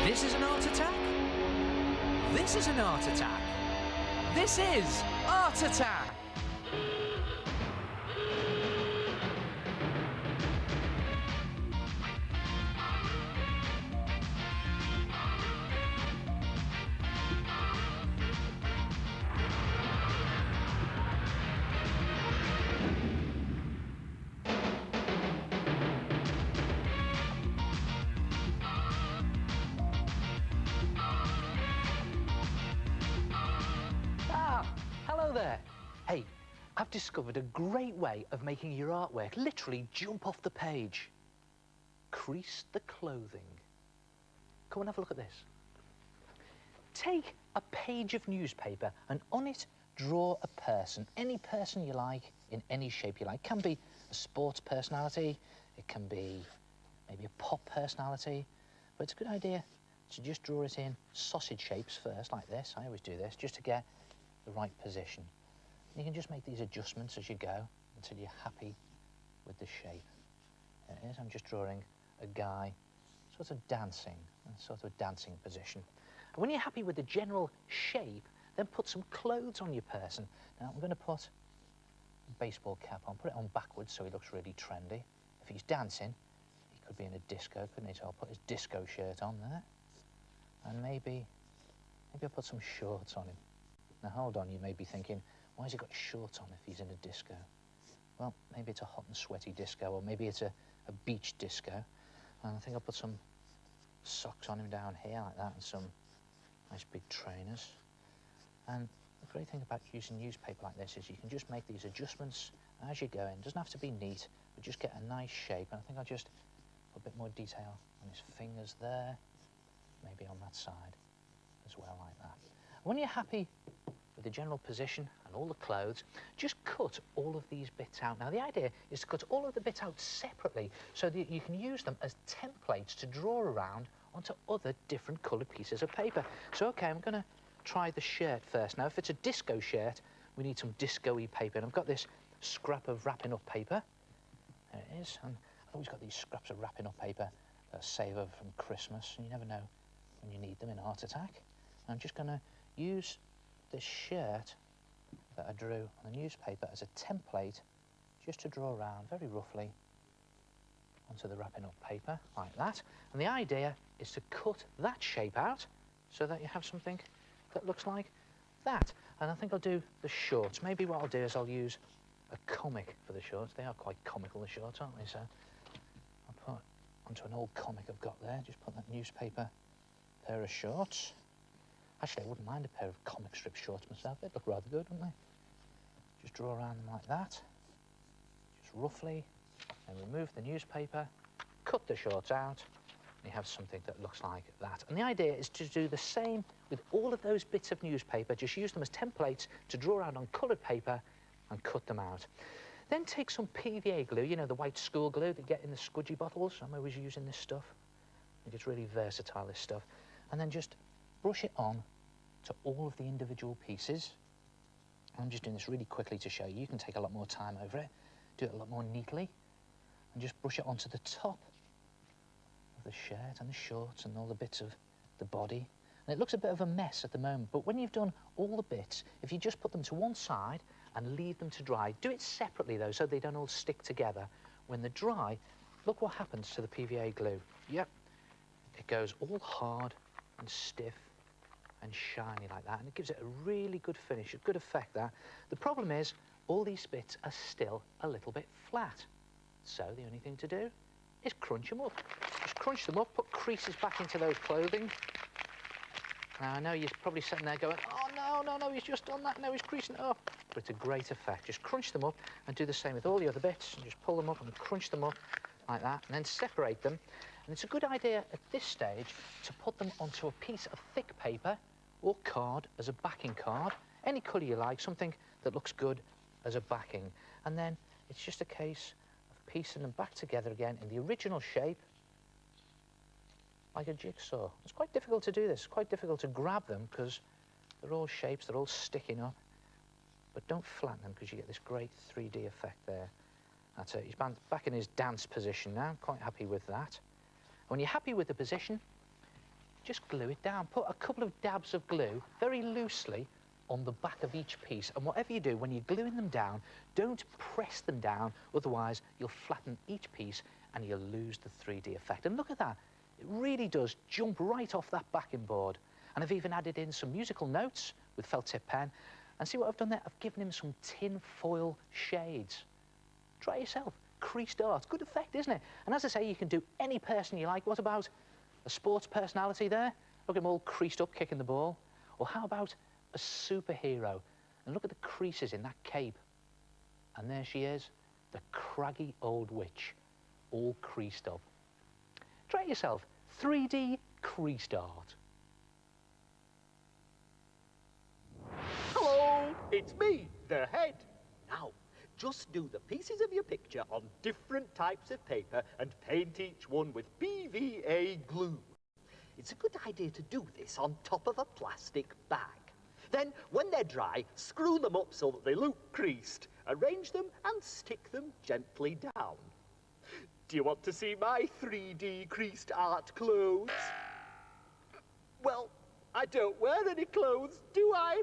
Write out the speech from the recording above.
This is an art attack. This is an art attack. This is art attack. Hello there. Hey, I've discovered a great way of making your artwork literally jump off the page. Crease the clothing. Come and have a look at this. Take a page of newspaper and on it draw a person, any person you like, in any shape you like. It can be a sports personality, it can be maybe a pop personality, but it's a good idea to just draw it in sausage shapes first, like this. I always do this, just to get the right position. You can just make these adjustments as you go until you're happy with the shape. There it is. I'm just drawing a guy sort of dancing, in sort of a dancing position. And when you're happy with the general shape, then put some clothes on your person. Now I'm going to put a baseball cap on, put it on backwards so he looks really trendy. If he's dancing, he could be in a disco, couldn't he? So I'll put his disco shirt on there. And maybe I'll put some shorts on him. Now hold on, you may be thinking, why has he got shorts on if he's in a disco? Well, maybe it's a hot and sweaty disco, or maybe it's a beach disco. And I think I'll put some socks on him down here like that, and some nice big trainers. And the great thing about using newspaper like this is you can just make these adjustments as you go in. It doesn't have to be neat, but just get a nice shape. And I think I'll just put a bit more detail on his fingers there, maybe on that side as well, like that. When you're happy with the general position and all the clothes, just cut all of these bits out. Now the idea is to cut all of the bits out separately so that you can use them as templates to draw around onto other different coloured pieces of paper. So okay, I'm going to try the shirt first. Now if it's a disco shirt, we need some disco-y paper, and I've got this scrap of wrapping up paper. There it is. And I've always got these scraps of wrapping up paper that I save over from Christmas, and you never know when you need them in Art Attack. And I'm just going to use this shirt that I drew on the newspaper as a template, just to draw around very roughly onto the wrapping up paper, like that. And the idea is to cut that shape out so that you have something that looks like that. And I think I'll do the shorts. Maybe what I'll do is I'll use a comic for the shorts. They are quite comical, the shorts, aren't they? So I'll put onto an old comic I've got there, just put that newspaper pair of shorts. Actually, I wouldn't mind a pair of comic strip shorts myself. They'd look rather good, wouldn't they? Just draw around them like that, just roughly, and remove the newspaper, cut the shorts out, and you have something that looks like that. And the idea is to do the same with all of those bits of newspaper, just use them as templates to draw around on coloured paper and cut them out. Then take some PVA glue, you know, the white school glue that you get in the Scudgy bottles. I'm always using this stuff. I think it's really versatile, this stuff. And then just brush it on to all of the individual pieces. I'm just doing this really quickly to show you. You can take a lot more time over it, do it a lot more neatly, and just brush it onto the top of the shirt and the shorts and all the bits of the body. And it looks a bit of a mess at the moment, but when you've done all the bits, if you just put them to one side and leave them to dry, do it separately though, so they don't all stick together. When they're dry, look what happens to the PVA glue. Yep, it goes all hard and stiff and shiny like that, and it gives it a really good finish, a good effect there. The problem is all these bits are still a little bit flat, so the only thing to do is crunch them up. Just crunch them up, put creases back into those clothing. Now I know you're probably sitting there going, oh no, he's just done that, now he's creasing it up, but it's a great effect. Just crunch them up and do the same with all the other bits, and just pull them up and crunch them up like that, and then separate them. And it's a good idea at this stage to put them onto a piece of thick paper or card as a backing card, any colour you like, something that looks good as a backing. And then it's just a case of piecing them back together again in the original shape, like a jigsaw. It's quite difficult to do this, it's quite difficult to grab them because they're all shapes, they're all sticking up. But don't flatten them because you get this great 3D effect there. That's it, he's back in his dance position now, quite happy with that. When you're happy with the position, just glue it down. Put a couple of dabs of glue very loosely on the back of each piece. And whatever you do, when you're gluing them down, don't press them down, otherwise you'll flatten each piece and you'll lose the 3D effect. And look at that. It really does jump right off that backing board. And I've even added in some musical notes with felt tip pen. And see what I've done there? I've given him some tin foil shades. Try it yourself. Creased art. Good effect, isn't it? And as I say, you can do any person you like. What about a sports personality there? Look at him all creased up, kicking the ball. Or how about a superhero? And look at the creases in that cape. And there she is, the craggy old witch, all creased up. Try it yourself. 3D creased art. Hello, it's me, the head. Now, just do the pieces of your picture on different types of paper and paint each one with PVA glue. It's a good idea to do this on top of a plastic bag. Then, when they're dry, screw them up so that they look creased. Arrange them and stick them gently down. Do you want to see my 3D creased art clothes? Well, I don't wear any clothes, do I?